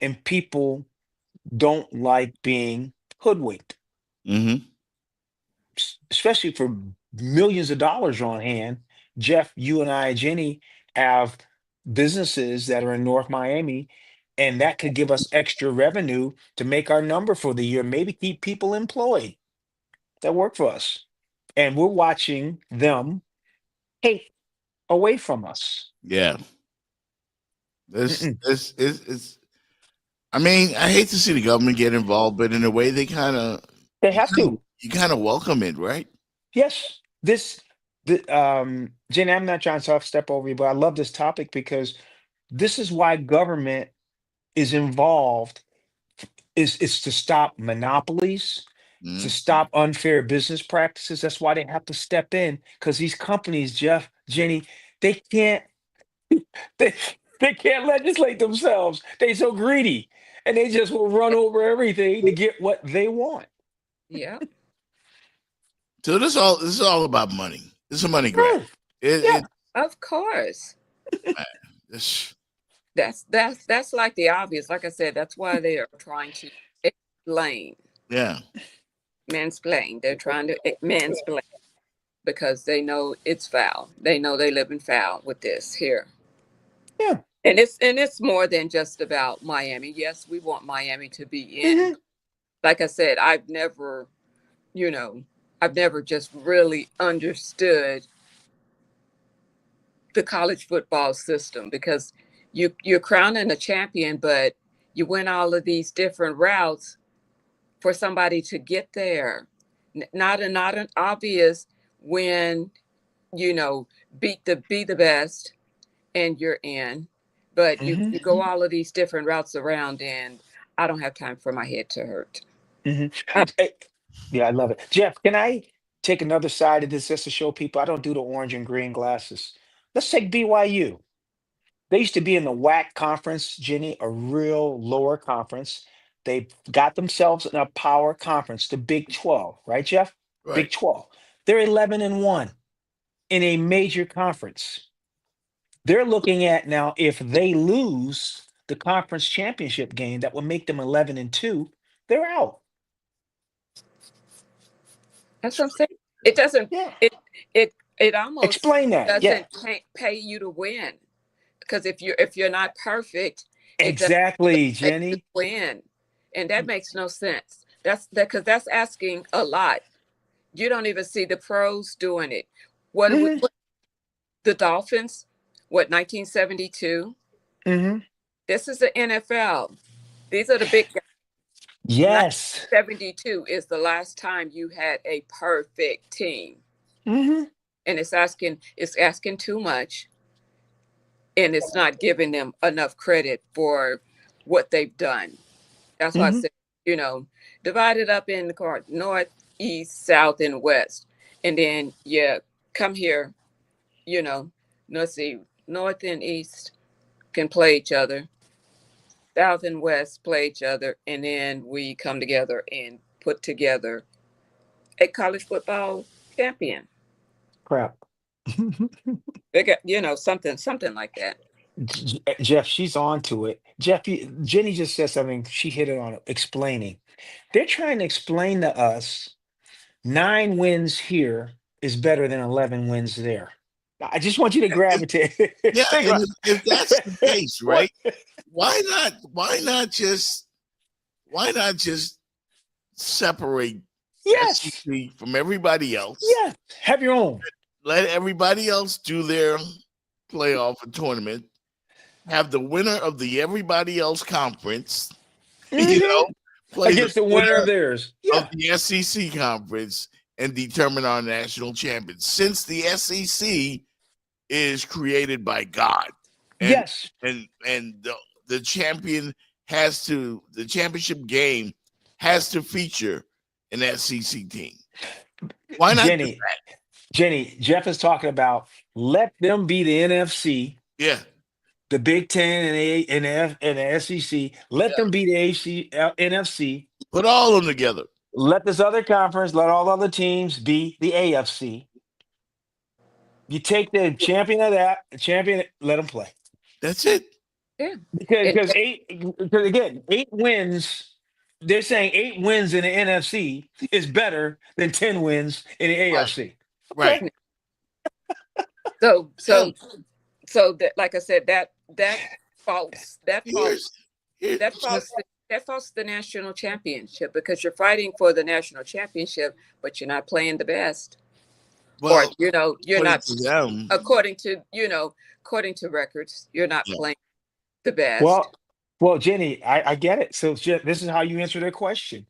and people don't like being hoodwinked, Hmm. especially for millions of dollars on hand. Jeff, you and I, Jenny, have businesses that are in North Miami, and that could give us extra revenue to make our number for the year, maybe keep people employed that work for us. And we're watching them take away from us. Yeah. This Mm-mm. this is. I mean, I hate to see the government get involved, but in a way, they kind of They have to. you kind of welcome it, right? Yes. Jenny, I'm not trying to step over you, but I love this topic because this is why government is involved is to stop monopolies, to Mm. stop unfair business practices. That's why they have to step in because these companies, Jeff, Jenny, they can't they, they can't legislate themselves. They so greedy and they just will run over everything to get what they want. Yeah. So this is all about money. This is a money grab. Sure. It Yeah. Of course. man, this That's like the obvious. Like I said, that's why they are trying to explain, yeah. mansplain. They're trying to mansplain because they know it's foul. They know they live in foul with this here. Yeah. And it's more than just about Miami. Yes, we want Miami to be in. Mhm. Like I said, you know, I've never just really understood the college football system because you're crowning a champion, but you went all of these different routes for somebody to get there. Not an obvious when you know be the best and you're in, but you Mhm. go all of these different routes around, and I don't have time for my head to hurt. Mhm. Uh, Hey, yeah, I love it. Jeff, can I take another side of this just to show people I don't do the orange and green glasses? Let's take BYU. They used to be in the WAC conference, Jenny, a real lower conference. They got themselves in a power conference, the Big 12, right, Jeff? Right. Big 12. They're 11-1 in a major conference. They're looking at now if they lose the conference championship game that will make them 11-2, they're out. that's what I'm saying. It doesn't. Yeah. It almost Explain that. Yeah. doesn't pay you to win because if you're not perfect, it doesn't Exactly, pay you to Jenny. win, and that makes no sense. That's asking a lot. You don't even see the pros doing it. Hmm. What the Dolphins? What 1972? Hmm. This is the NFL. These are the big guys. Yes. 1972 is the last time you had a perfect team, Hmm. and it's asking too much, and it's not giving them enough credit for what they've done. That's why I Hmm. said, you know, divide it up in the card north, east, south, and west, and then yeah, come here. You know, let's see, north and east can play each other, south and west play each other, and then we come together and put together a college football champion. Crap. They got, something like that. Jeff, she's on to it. Jeff, Jenny just said something. She hit it on it, explaining. They're trying to explain to us 9 wins here is better than 11 wins there. I just want you to gravitate. Yeah, Think and about if that's the case, what? right? Why not just separate Yes. SEC from everybody else? Yes. Have your own. Let everybody else do their playoff and tournament. Have the winner of the everybody else conference, you Hmm. know, play the Against the winner of winner theirs. of Yeah. the SEC conference and determine our national champion. Since the SEC is created by God, and Yes. the champion the championship game has to feature an SEC team. Why not do Jenny, Jenny, Jeff is talking about let them be the NFC, yeah, the Big Ten and the SEC. Let yeah. them be the NFC. Put all of them together. Let this other conference, let all other teams be the AFC. You take the champion of that, the champion, let them play. That's it. Yeah. Because because again, 8 wins. They're saying 8 wins in the NFC is better than 10 wins in the Right. AFC. Right. Okay. So And so so that, like I said, that faults that here's faults here. that faults the, that faults the national championship, because you're fighting for the national championship, but you're not playing the best, or Well, you're according not, to them, according to records, you're not yeah. playing the best. Well, Jenny, I get it. So this is how you answer their question.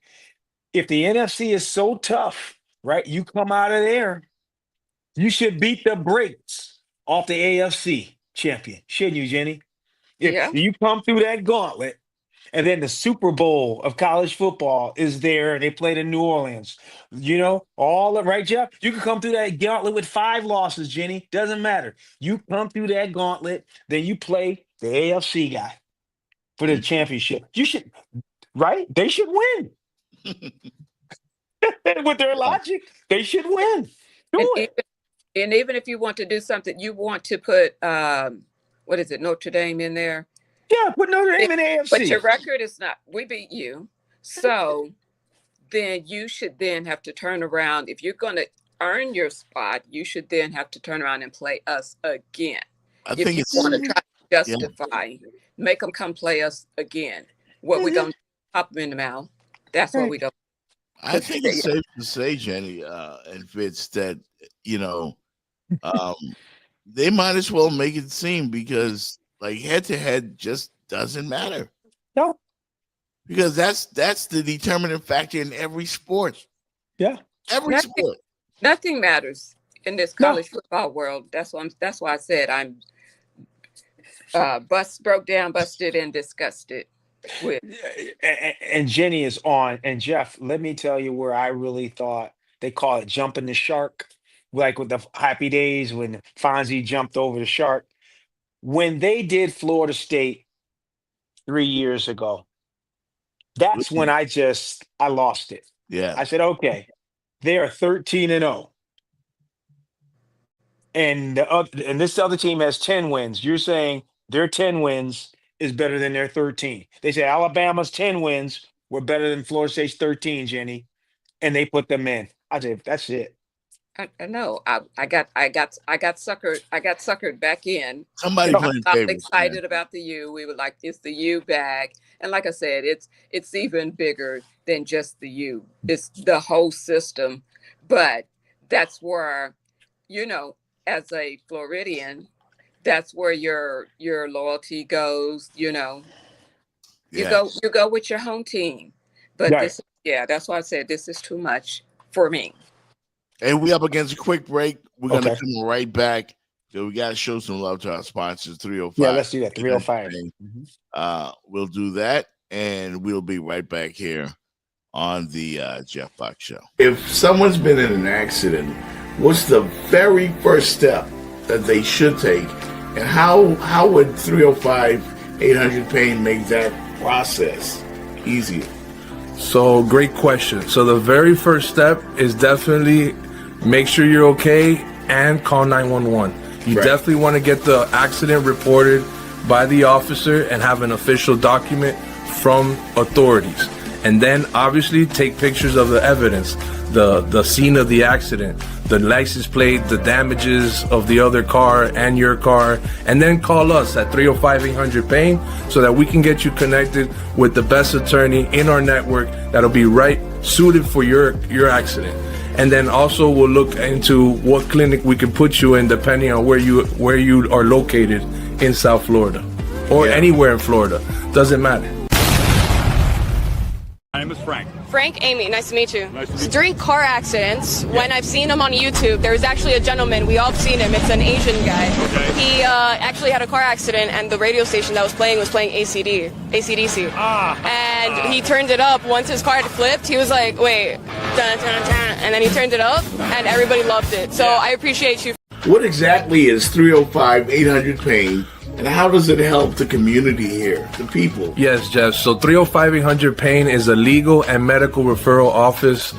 If the NFC is so tough, right? You come out of there, you should beat the brakes off the AFC champion, shouldn't you, Jenny? If Yeah. you come through that gauntlet, and then the Super Bowl of college football is there, and they played in New Orleans. All the right, Jeff? You can come through that gauntlet with 5 losses, Jenny. Doesn't matter. You come through that gauntlet, then you play the AFC guy for the championship. You should, right? They should win. With their logic, they should win. And Do even it. and even if you want to do something, you want to put what is it, Notre Dame in there. Yeah, put Notre It- Dame in the but your AFC. record is not, we beat you. So then you should then have to turn around. If you're going to earn your spot, you should then have to turn around and play us again. I If think you it's want to try to yeah. justify, make them come play us again. What we going to pop them in the mouth? That's what Right. we don't. I think it's safe to say, Jenny and Fitz, that um, they might as well make it seem, because like head to head just doesn't matter, No. because that's the determining factor in every sport. Yeah. Every Nothing, sport. nothing matters in this No. college football world. That's why I said I'm busted and disgusted with. And Jenny is on. And Jeff, let me tell you where I really thought they call it jumping the shark, like with the Happy Days when Fonzie jumped over the shark. When they did Florida State 3 years ago, that's when I lost it. Yeah. I said, okay, they are 13-0. And this other team has 10 wins. You're saying their 10 wins is better than their 13. They say Alabama's 10 wins were better than Florida State's 13, Jenny, and they put them in. I said, that's it. I know. I got suckered back in. Somebody No. playing I was favorites, man. excited about the U. We were like, it's the U bag. And like I said, it's even bigger than just the U. It's the whole system. But that's where, as a Floridian, that's where your loyalty goes. You Yeah. go with your home team. But Right. that's why I said this is too much for me. And we up against a quick break. We're gonna Okay. come right back. So we gotta show some love to our sponsors. 305. Yeah, let's do that. 305. We'll do that, and we'll be right back here on the Jeff Fox Show. If someone's been in an accident, what's the very first step that they should take, and how would 305-800-PAIN make that process easier? So, great question. So the very first step is definitely make sure you're okay and call 911. You Right. definitely want to get the accident reported by the officer and have an official document from authorities. And then obviously take pictures of the evidence, the scene of the accident, the license plate, the damages of the other car and your car, and then call us at 305-800-PAIN so that we can get you connected with the best attorney in our network that'll be right suited for your accident. And then also we'll look into what clinic we can put you in depending on where you are located in South Florida or anywhere in Florida. Doesn't matter. My name is Frank. Frank, Amy, nice to meet you. Nice to meet you. During car accidents, when I've seen him on YouTube, there's actually a gentleman, we all have seen him, it's an Asian guy. Okay. He actually had a car accident and the radio station that was playing ACDC. And he turned it up. Once his car had flipped, he was like, wait, dun, dun, dun, and then he turned it up and everybody loved it. So I appreciate you. What exactly is 305-800-PAIN, and how does it help the community here, the people? Yes, Jeff. So 305-800-PAIN is a legal and medical referral office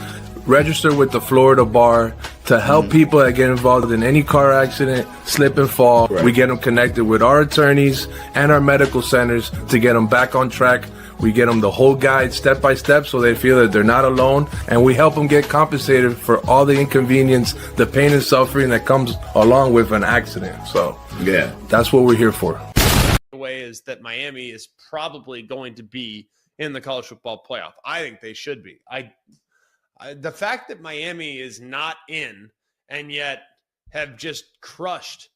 registered with the Florida Bar to help people that get involved in any car accident, slip and fall. Right. We get them connected with our attorneys and our medical centers to get them back on track. We get them the whole guide step by step so they feel that they're not alone, and we help them get compensated for all the inconvenience, the pain and suffering that comes along with an accident. So Yeah. that's what we're here for. The way is that Miami is probably going to be in the college football playoff. I think they should be. The fact that Miami is not in and yet have just crushed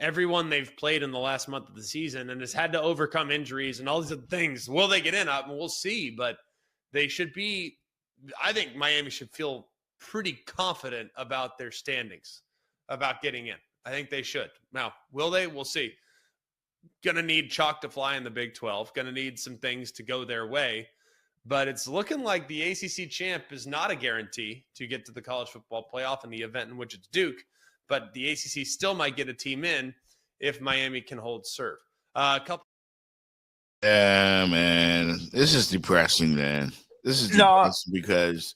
everyone they've played in the last month of the season and has had to overcome injuries and all these other things. Will they get in? We'll see, but they should be. I think Miami should feel pretty confident about their standings, about getting in. I think they should. Now, will they? We'll see. Going to need chalk to fly in the Big 12. Going to need some things to go their way. But it's looking like the ACC champ is not a guarantee to get to the college football playoff in the event in which it's Duke. But the ACC still might get a team in if Miami can hold serve. Yeah, man. This is depressing, man. This is depressing because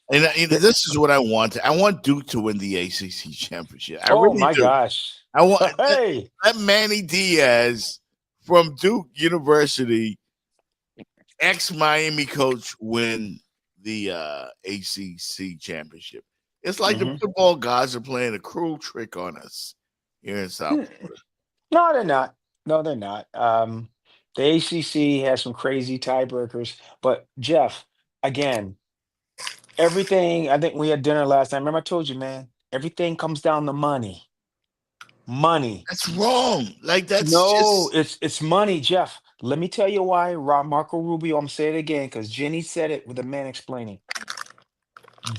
this is what I want. I want Duke to win the ACC championship. I really my do. gosh. I want Hey. let Manny Diaz from Duke University, ex-Miami coach, win the ACC championship. It's like the football guys are playing a cruel trick on us here in South Florida. No, they're not. No, they're not. The ACC has some crazy tiebreakers, but Jeff, again, everything. I think we had dinner last time. Remember, I told you, man, everything comes down to money. Money. That's wrong. Like that's No, just it's money, Jeff. Let me tell you why. Marco Rubio. I'm gonna say it again because Jenny said it with a man explaining.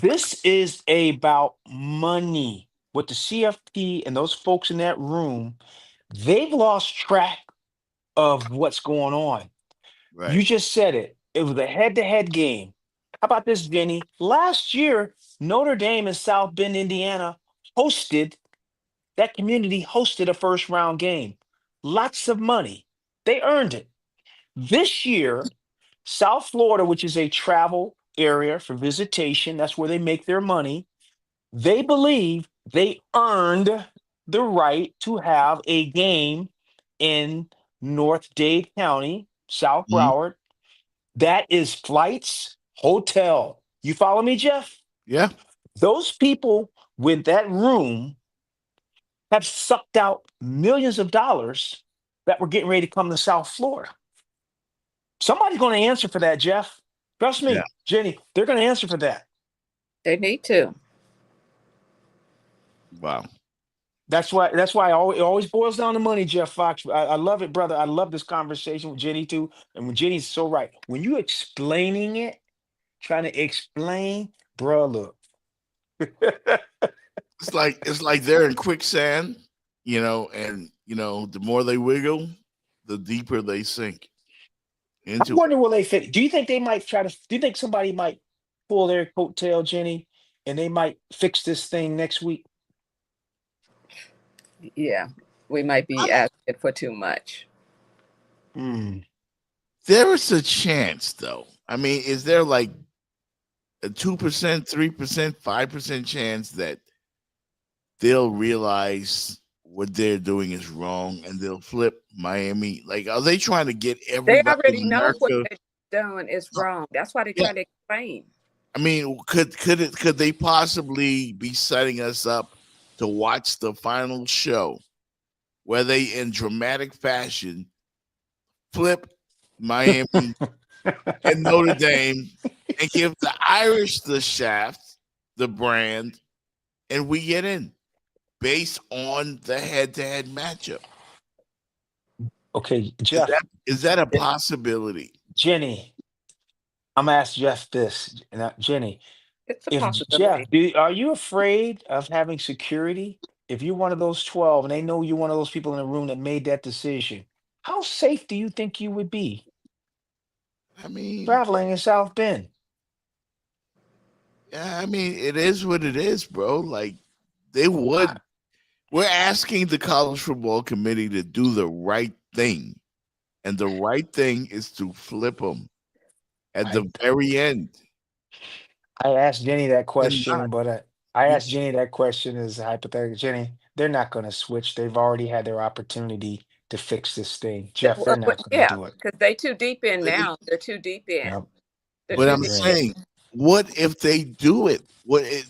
This is about money. With the CFP and those folks in that room, they've lost track of what's going on. right. You just said it. It was a head-to-head game. How about this, Vinny? Last year, Notre Dame in South Bend, Indiana, that community hosted a first-round game. Lots of money. They earned it. This year, South Florida, which is a travel area for visitation, that's where they make their money. They believe they earned the right to have a game in North Dade County, South Mhm. Broward. That is flights, hotel. You follow me, Jeff? Yeah. Those people with that room have sucked out millions of dollars that were getting ready to come to South Florida. Somebody's going to answer for that, Jeff. Trust me, Yeah. Jenny, they're going to answer for that. They need to. Wow. That's why it always boils down to money, Jeff Fox. I love it, brother. I love this conversation with Jenny too. And when Jenny's so right, when you explaining it, trying to explain, bro, look. It's like they're in quicksand, and the more they wiggle, the deeper they sink I into it. wonder will they fit. Do you think they might do you think somebody might pull their coattail, Jenny, and they might fix this thing next week? Yeah, we might be asking for too much. There is a chance, though. I mean, is there like a 2%, 3%, 5% chance that they'll realize what they're doing is wrong and they'll flip Miami? Like, are they trying to get They everybody already in know what America? they're doing is wrong. That's why they're Yeah. trying to explain. I mean, could they possibly be setting us up to watch the final show where they, in dramatic fashion, flip Miami and Notre Dame and give the Irish the shaft, the brand, and we get in based on the head-to-head matchup? Okay, Jeff. Is that a possibility? Jenny, I'm gonna ask Jeff this. Now, Jenny, It's a if possibility. Jeff, are you afraid of having security? If you're one of those 12 and they know you're one of those people in the room that made that decision, how safe do you think you would be I mean, traveling in South Bend? yeah, I mean, it is what it is, bro. Like, they would. We're asking the College Football Committee to do the right thing. And the right thing is to flip them at the very end. I asked Jenny that They're not. question, but I asked Jenny that question as a hypothetical. Jenny, they're not going to switch. They've already had their opportunity to fix this thing. Jeff, they're not going to Yeah, do it. because they too deep in now. They're too deep in. Yep. They're But too I'm deep Yeah. in. saying, what if they do it?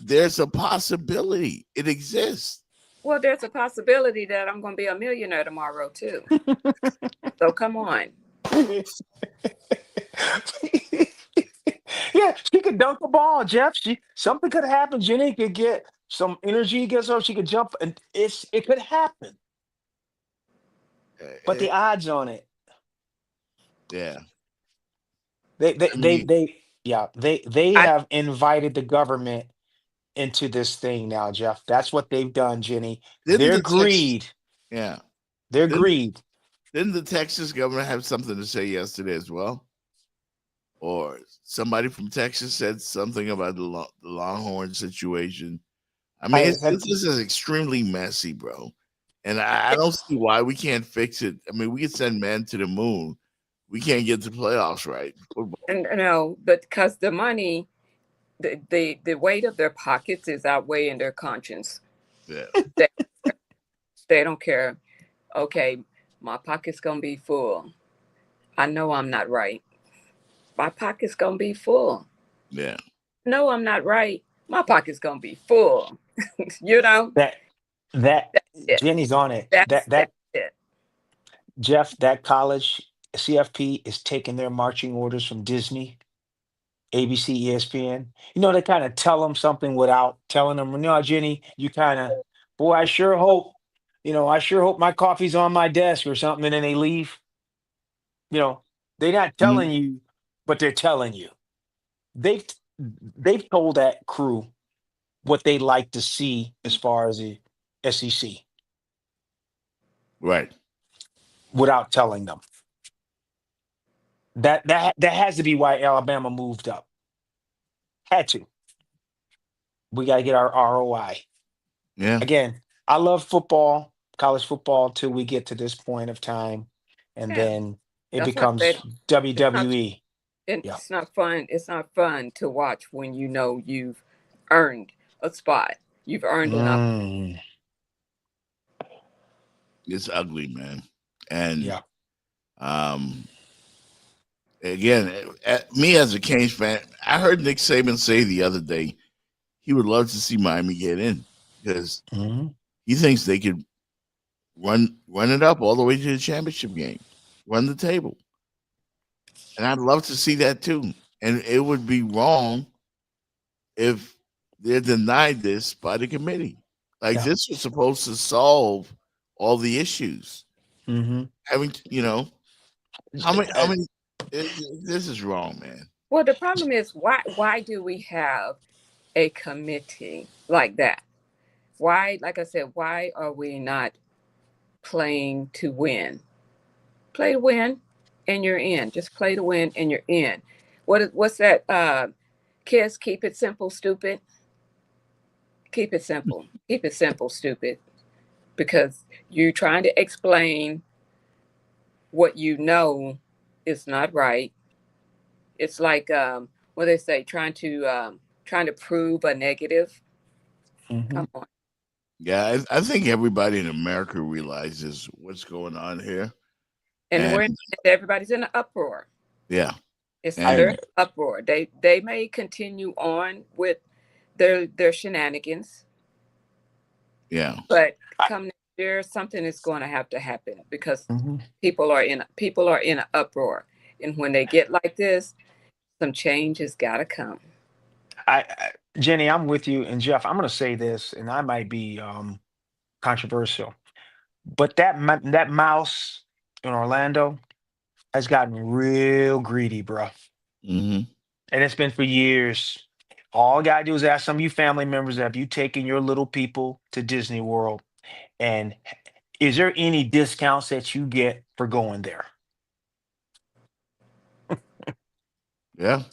There's a possibility. It exists. Well, there's a possibility that I'm going to be a millionaire tomorrow too. So come on. Yeah, she could dunk the ball, Jeff. Something could happen. Jenny could get some energy against her. She could jump, and it could happen. But Uh, the odds on it, yeah. they they I they mean, they yeah, they I have invited the government into this thing now, Jeff. That's what they've done, Jenny. didn't Their the Texas, greed, yeah, their didn't greed. didn't the Texas governor have something to say yesterday as well? Or somebody from Texas said something about the Longhorn situation. I mean, I had this is extremely messy, bro. And I don't see why we can't fix it. I mean, we can send men to the moon. We can't get the playoffs right. Football. and no, but because the money, the weight of their pockets is outweighing their conscience. Yeah. They, they don't care. Okay, my pocket's gonna be full. I know I'm not right. My pocket's gonna be full. Yeah. No, I'm not right. My pocket's gonna be full. You know, that that that's it. Jenny's on it. That's it. Jeff, that college CFP is taking their marching orders from Disney, ABC, ESPN. They kind of tell them something without telling them. No, Jenny, you kind of, boy, I sure hope my coffee's on my desk or something, and then they leave. You know, they're not telling Mhm. you, but they're telling you. They've they've told that crew what they like to see as far as the SEC Right. without telling them. That has to be why Alabama moved up. Had to. We got to get our ROI. Yeah. Again, I love football, college football, till we get to this point of time, and Yeah, then it that's why I becomes said it's not. WWE. Yeah. It's not fun. It's not fun to watch when you know you've earned a spot. You've earned an up. Mm, It's ugly, man. And yeah. um again, me as a Canes fan, I heard Nick Saban say the other day he would love to see Miami get in because Mhm. he thinks they could run it up all the way to the championship game, run the table. And I'd love to see that too. And it would be wrong if they're denied this by the committee. Like Yeah. this was supposed to solve all the issues. Hmm. Having how many this is wrong, man. Well, the problem is why do we have a committee like that? Why, like I said, why are we not playing to win? Play to win, and you're in. Just play to win, and you're in. What's that? Kids, keep it simple, stupid. Keep it simple. Keep it simple, stupid. Because you're trying to explain what you know is not right. It's like what they say, trying to prove a negative. Hmm. Come on. Yeah, I think everybody in America realizes what's going on here. And And everybody's in an uproar. yeah, They're in and an uproar. They may continue on with their shenanigans, yeah, but I, come next year, something is going to have to happen because mhm. people are in an uproar. And when they get like this, some change has got to come. Jenny, I'm with you, and Jeff, I'm going to say this, and I might be controversial, but that mouse in Orlando has gotten real greedy, bro. hmm And it's been for years. All I gotta do is ask some of you family members, have you taken your little people to Disney World? And is there any discounts that you get for going there? yeah.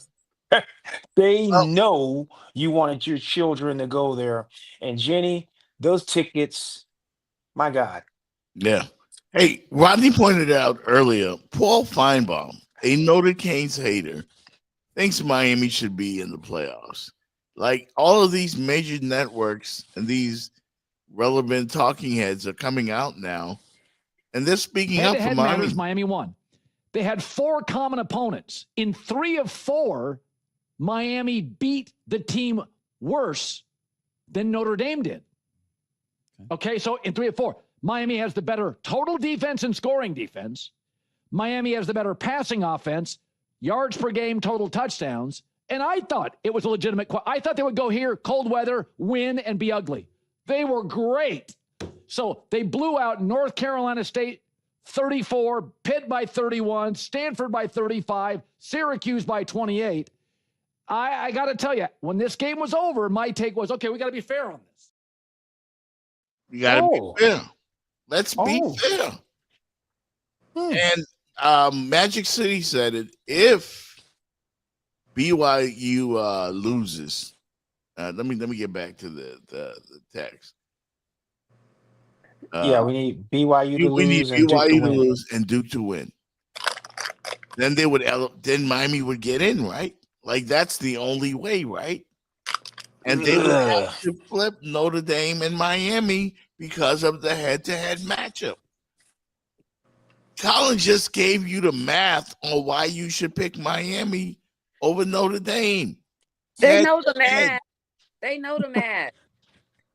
They Well, know you wanted your children to go there. And Jenny, those tickets, my God. yeah. Hey, Rodney pointed out earlier, Paul Feinbaum, a noted Canes hater, thinks Miami should be in the playoffs. Like all of these major networks and these relevant talking heads are coming out now, and they're speaking up for Head-to-head Miami. matters. Miami won. They had 4 common opponents. In 3 of 4, Miami beat the team worse than Notre Dame did. Okay, so in 3 of 4, Miami has the better total defense and scoring defense. Miami has the better passing offense, yards per game, total touchdowns. And I thought it was a legitimate. I thought they would go here, cold weather, win, and be ugly. They were great. So they blew out North Carolina State 34, Pitt by 31, Stanford by 35, Syracuse by 28. I got to tell you, when this game was over, my take was, okay, we got to be fair on this. You got to be fair. Let's be fair. And Magic City said it. If BYU loses, let me get back to the text. We need BYU to We need lose and Duke BYU to to win. lose and Duke to win. Then then Miami would get in, right? Like that's the only way, right? And they would have to flip Notre Dame and Miami because of the head-to-head matchup. Colin just gave you the math on why you should pick Miami over Notre Dame. They know the math. They know the math.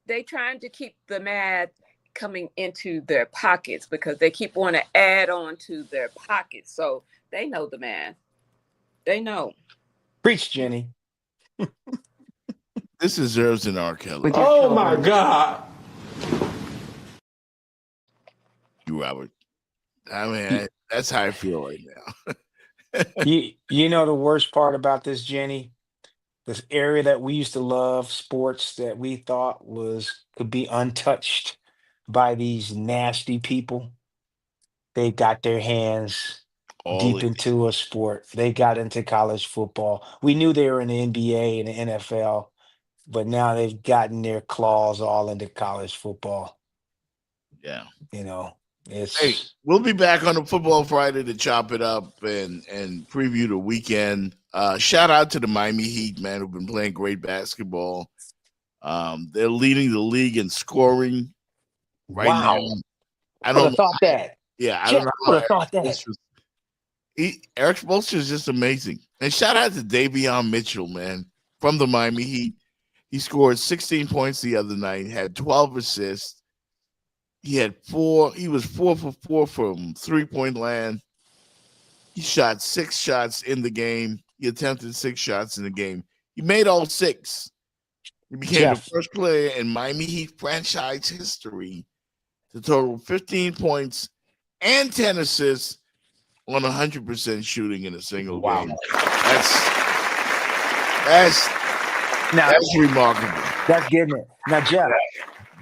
They trying to keep the math coming into their pockets because they keep wanting to add on to their pockets. So they know the math. They know. Preach, Jenny. This deserves an R. Kelly. Oh my God. You, Robert. I mean, that's how I feel right now. You know the worst part about this, Jenny? This area that we used to love, sports that we thought could be untouched by these nasty people. They got their hands deep into a sport. They got into college football. We knew they were in the NBA and the NFL, but now they've gotten their claws all into college football. Yeah. You know, hey, we'll be back on the Football Friday to chop it up and preview the weekend. Shout out to the Miami Heat, man, who've been playing great basketball. They're leading the league in scoring right now. I don't thought that. Yeah, I Jeff, don't know. I would have thought that. Eric Spoelstra is just amazing. And shout out to Davion Mitchell, man, from the Miami Heat. He scored 16 points the other night, had 12 assists. He was 4 for 4 from 3-point land. He shot 6 shots in the game. He attempted 6 shots in the game. He made all 6. He became the first player in Miami Heat franchise history to total 15 points and 10 assists on 100% shooting in a single game. That's remarkable. That's getting it. Now, Jeff,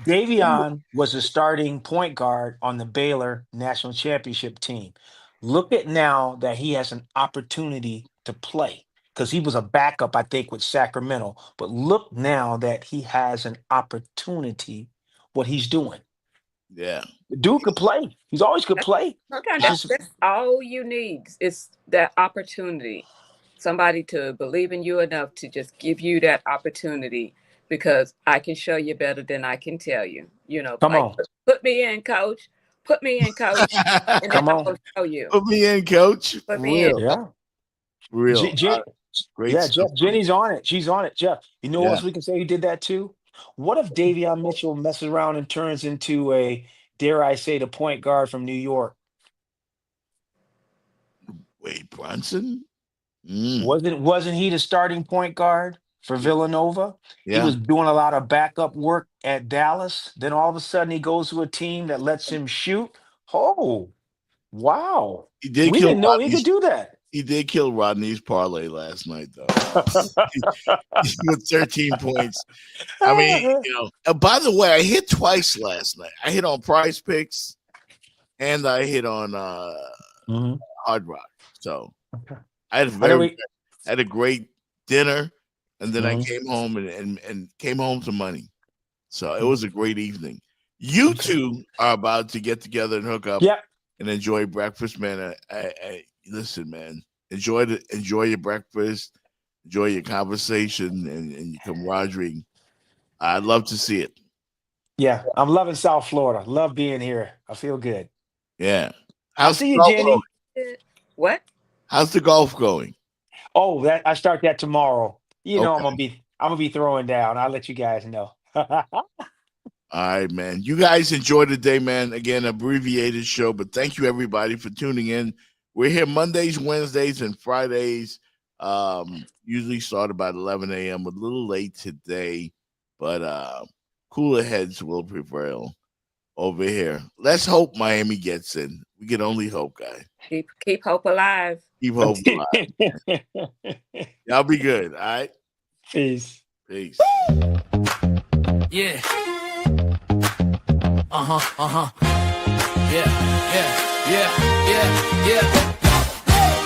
Davion was a starting point guard on the Baylor national championship team. Look at now that he has an opportunity to play because he was a backup, I think, with Sacramento. But look now that he has an opportunity, what he's doing. Yeah. Dude could play. He's always could play. Sometimes that's all you need is that opportunity. Somebody to believe in you enough to just give you that opportunity because I can show you better than I can tell you. You know, come on. Put me in, coach. Put me in, coach. And then I'll show you. Put me in, coach. Put me in. Yeah. Real. Great Jeff, Jenny's on it. She's on it. Jeff, you know what else we can say who did that too? What if Davion Mitchell messes around and turns into a, dare I say, the point guard from New York? Wade Brunson? Wasn't he the starting point guard for Villanova? Yeah. He was doing a lot of backup work at Dallas. Then all of a sudden he goes to a team that lets him shoot. Oh, wow. We didn't know he could do that. He did kill Rodney's parlay last night, though. With 13 points. I mean, by the way, I hit twice last night. I hit on Prize Picks and I hit on Hard Rock. So I had a great dinner, and then I came home and came home to money. So it was a great evening. You two are about to get together and hook up and enjoy breakfast, man. Listen, man, enjoy your breakfast, enjoy your conversation and your camaraderie. I'd love to see it. Yeah, I'm loving South Florida. Love being here. I feel good. Yeah. I'll How's see the you, golf going? Jenny. What? How's the golf going? Oh, that I start that tomorrow. You know, Okay. I'm gonna be throwing down. I'll let you guys know. All right, man. You guys enjoy the day, man. Again, abbreviated show, but thank you everybody for tuning in. We're here Mondays, Wednesdays, and Fridays. Usually start about 11 a.m. A little late today, but cooler heads will prevail over here. Let's hope Miami gets in. We can only hope, guys. Keep hope alive. Keep hope alive. Y'all be good. All right. Peace. Peace. Yeah. Yeah.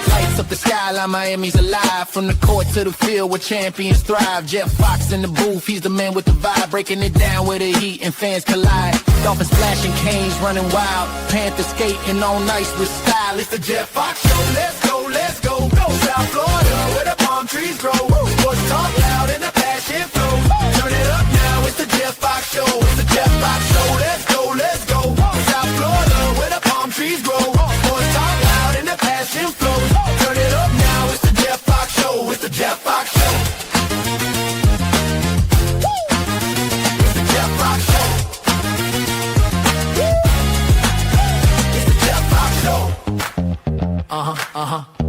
Lights up the skyline, Miami's alive. From the court to the field where champions thrive. Jeff Fox in the booth, he's the man with the vibe. Breaking it down where the heat and fans collide. Dolphins splashing canes, running wild. Panthers skating on ice with style. It's the Jeff Fox Show. Let's go, let's go. Go South Florida where the palm trees grow. Sports talk loud and the passion flows. Turn it up now, it's the Jeff Fox Show. It's the Jeff Fox Show. Let's go, let's go. South Florida where the palm trees grow. Sports talk loud and the passion flows. Turn it up now, it's the Jeff Fox Show. It's the Jeff Fox Show. It's the Jeff Fox Show. It's the Jeff Fox Show.